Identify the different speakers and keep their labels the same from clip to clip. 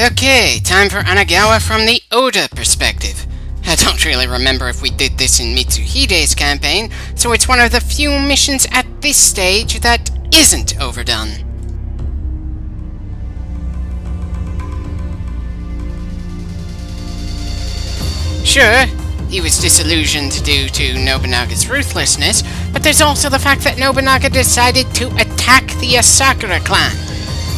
Speaker 1: Okay, time for Anagawa from the Oda perspective. I don't really remember if we did this in Mitsuhide's campaign, so it's one of the few missions at this stage that isn't overdone. Sure, he was disillusioned due to Nobunaga's ruthlessness, but there's also the fact that Nobunaga decided to attack the Asakura clan,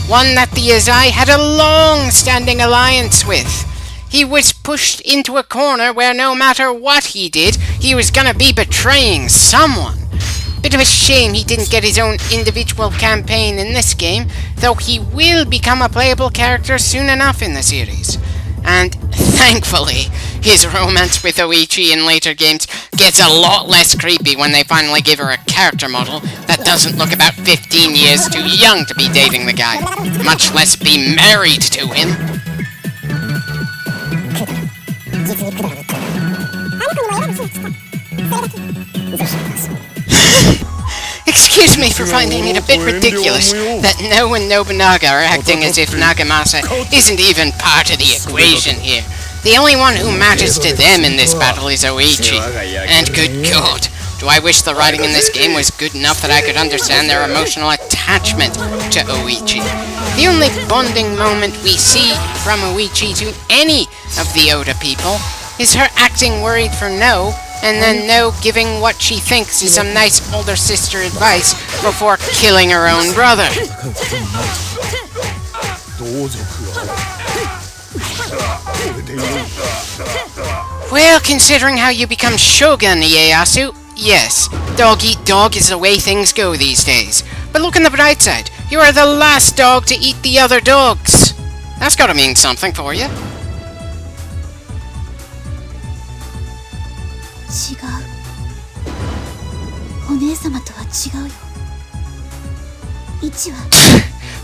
Speaker 1: one that the Azai had a long-standing alliance with. He was pushed into a corner where no matter what he did, he was gonna be betraying someone. Bit of a shame he didn't get his own individual campaign in this game, though he will become a playable character soon enough in the series. And thankfully, his romance with Oichi in later games gets a lot less creepy when they finally give her a character model that doesn't look about 15 years too young to be dating the guy, much less be married to him. Excuse me for finding it a bit ridiculous that No and Nobunaga are acting as if Nagamasa isn't even part of the equation here. The only one who matters to them in this battle is Oichi. And good God, do I wish the writing in this game was good enough that I could understand their emotional attachment to Oichi. The only bonding moment we see from Oichi to any of the Oda people is her acting worried for No, and then No giving what she thinks is some nice older sister advice before killing her own brother. Well, considering how you become Shogun, Ieyasu, yes, dog eat dog is the way things go these days. But look on the bright side, you are the last dog to eat the other dogs. That's gotta mean something for you.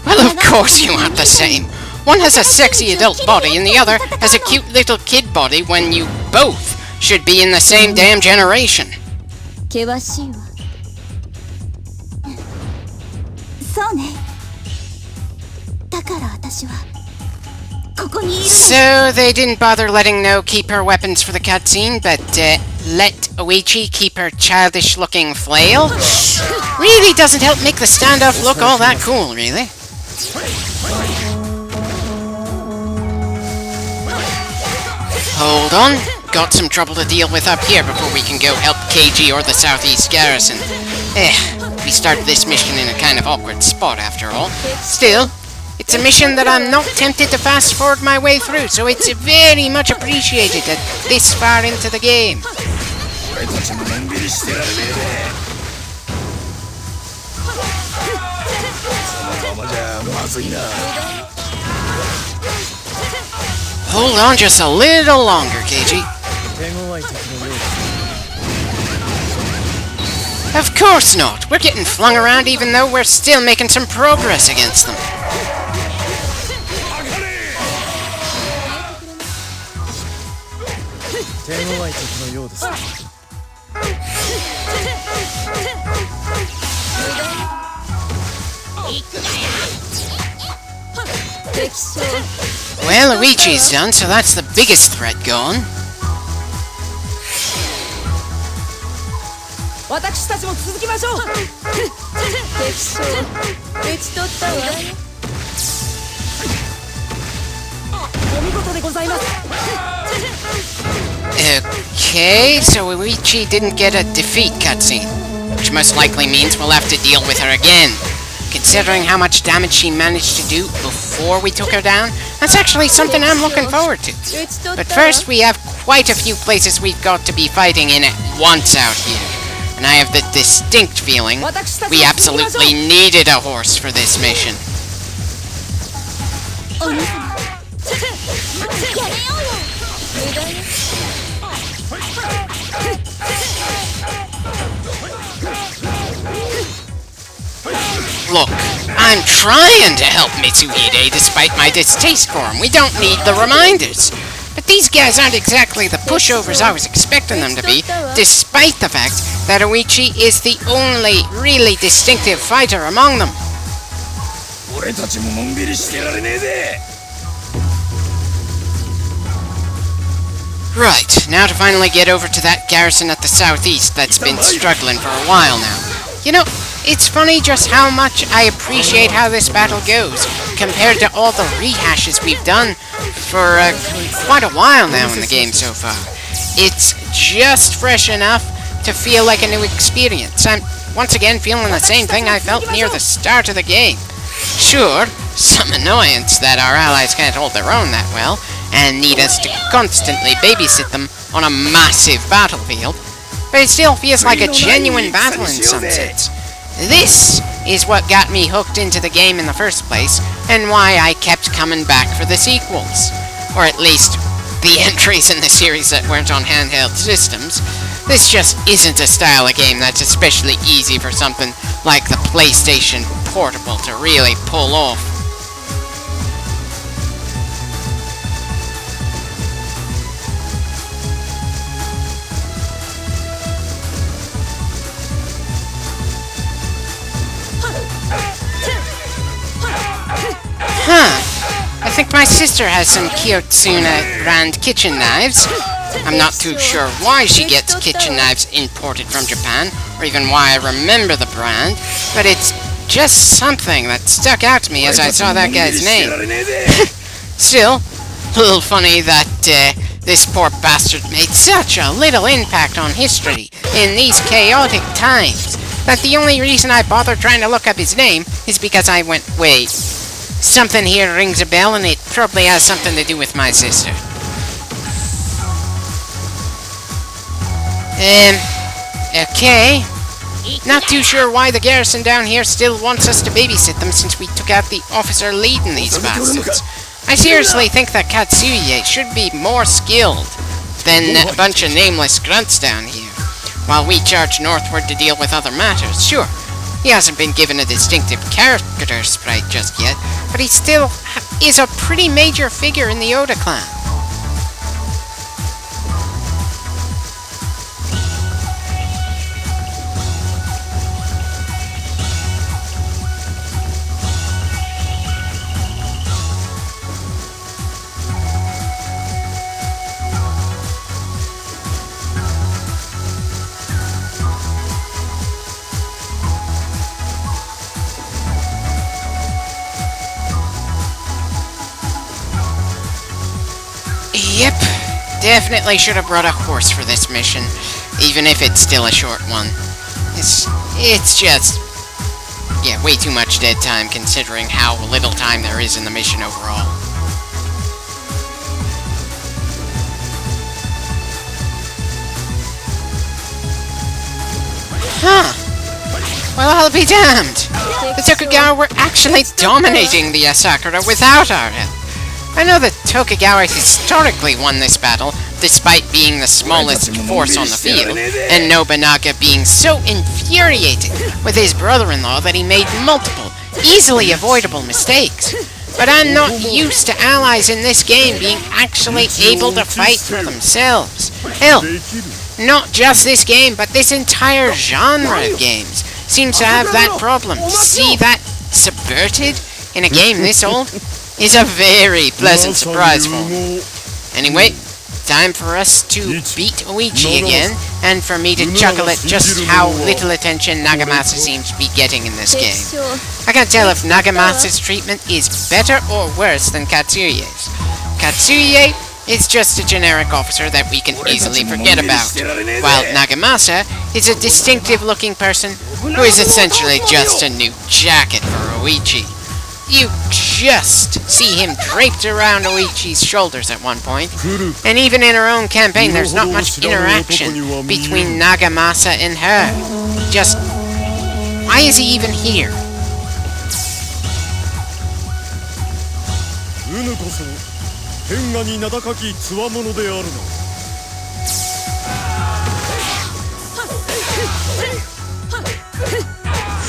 Speaker 1: Well, of course you aren't the same. One has a sexy adult body and the other has a cute little kid body when you both should be in the same damn generation. So they didn't bother letting No keep her weapons for the cutscene, but let Oichi keep her childish-looking flail? Really doesn't help make the standoff look all that cool, really. Hold on, got some trouble to deal with up here before we can go help KG or the Southeast Garrison. We started this mission in a kind of awkward spot after all. Still, it's a mission that I'm not tempted to fast forward my way through, so it's very much appreciated at this far into the game. Hold on just a little longer, KG. Of course not! We're getting flung around even though we're still making some progress against them. Well, Oichi's done, so that's the biggest threat gone. Okay, so Oichi didn't get a defeat cutscene, which most likely means we'll have to deal with her again. Considering how much damage she managed to do before we took her down, that's actually something I'm looking forward to. But first, we have quite a few places we've got to be fighting in at once out here. And I have the distinct feeling we absolutely needed a horse for this mission. Look, I'm trying to help Mitsuhide despite my distaste for him. We don't need the reminders. But these guys aren't exactly the pushovers I was expecting them to be, despite the fact that Oichi is the only really distinctive fighter among them. Right, now to finally get over to that garrison at the southeast that's been struggling for a while now. You know, it's funny just how much I appreciate how this battle goes, compared to all the rehashes we've done for quite a while now in the game so far. It's just fresh enough to feel like a new experience. I'm once again feeling the same thing I felt near the start of the game. Sure, some annoyance that our allies can't hold their own that well, and need us to constantly babysit them on a massive battlefield, but it still feels like a genuine battle in some sense. This is what got me hooked into the game in the first place, and why I kept coming back for the sequels. Or at least, the entries in the series that weren't on handheld systems. This just isn't a style of game that's especially easy for something like the PlayStation Portable to really pull off. I think my sister has some Kyotsuna brand kitchen knives. I'm not too sure why she gets kitchen knives imported from Japan, or even why I remember the brand, but it's just something that stuck out to me as I saw that guy's name. Still, a little funny that this poor bastard made such a little impact on history in these chaotic times, that the only reason I bothered trying to look up his name is because I went, wait, something here rings a bell, and it probably has something to do with my sister. Okay. Not too sure why the garrison down here still wants us to babysit them since we took out the officer leading these bastards. I seriously think that Katsuye should be more skilled than a bunch of nameless grunts down here, while we charge northward to deal with other matters. Sure, he hasn't been given a distinctive character sprite just yet, but he still is a pretty major figure in the Oda clan. Yep, definitely should have brought a horse for this mission, even if it's still a short one. It's just, yeah, way too much dead time considering how little time there is in the mission overall. Huh. Well, I'll be damned. The Tokugawa were actually dominating the Asakura without our help. I know that Tokugawa historically won this battle, despite being the smallest force on the field, and Nobunaga being so infuriated with his brother-in-law that he made multiple, easily avoidable mistakes. But I'm not used to allies in this game being actually able to fight for themselves. Hell, not just this game, but this entire genre of games seems to have that problem. To see that subverted in a game this old is a very pleasant surprise for me. Anyway, time for us to beat Oichi again, and for me to chuckle at just how little attention Nagamasa seems to be getting in this game. I can't tell if Nagamasa's treatment is better or worse than Katsuye's. Katsuye is just a generic officer that we can easily forget about, while Nagamasa is a distinctive-looking person who is essentially just a new jacket for Oichi. You just see him draped around Oichi's shoulders at one point, and even in her own campaign there's not much interaction between Nagamasa and her. Just, why is he even here?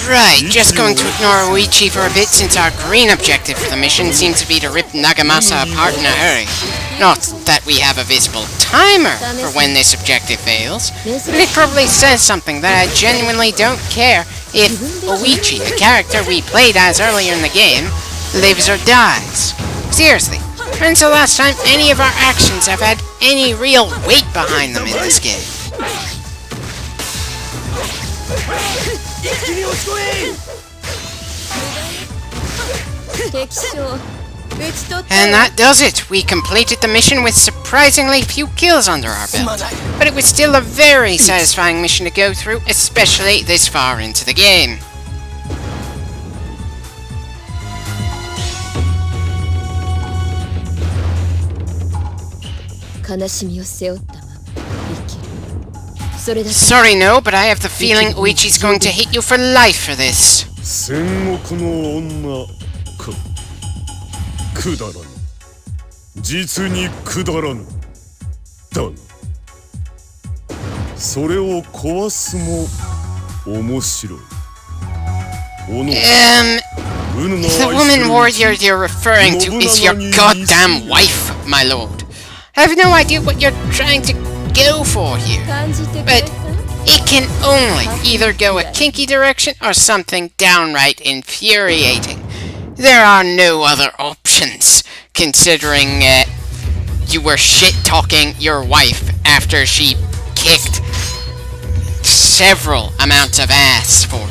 Speaker 1: Right, just going to ignore Oichi for a bit since our green objective for the mission seems to be to rip Nagamasa apart in a hurry. Not that we have a visible timer for when this objective fails, but it probably says something that I genuinely don't care if Oichi, the character we played as earlier in the game, lives or dies. Seriously, When's the last time any of our actions have had any real weight behind them in this game? And that does it! We completed the mission with surprisingly few kills under our belt. But it was still a very satisfying mission to go through, especially this far into the game. Sorry, no, but I have the feeling Uichi's going to hate you for life for this.
Speaker 2: くだらぬ実にくだらぬだがそれを壊すも面白い
Speaker 1: The woman warrior you're referring to is your goddamn wife, my lord. I have no idea what you're trying to go for here, but it can only either go a kinky direction or something downright infuriating. There are no other options, considering you were shit-talking your wife after she kicked several amounts of ass for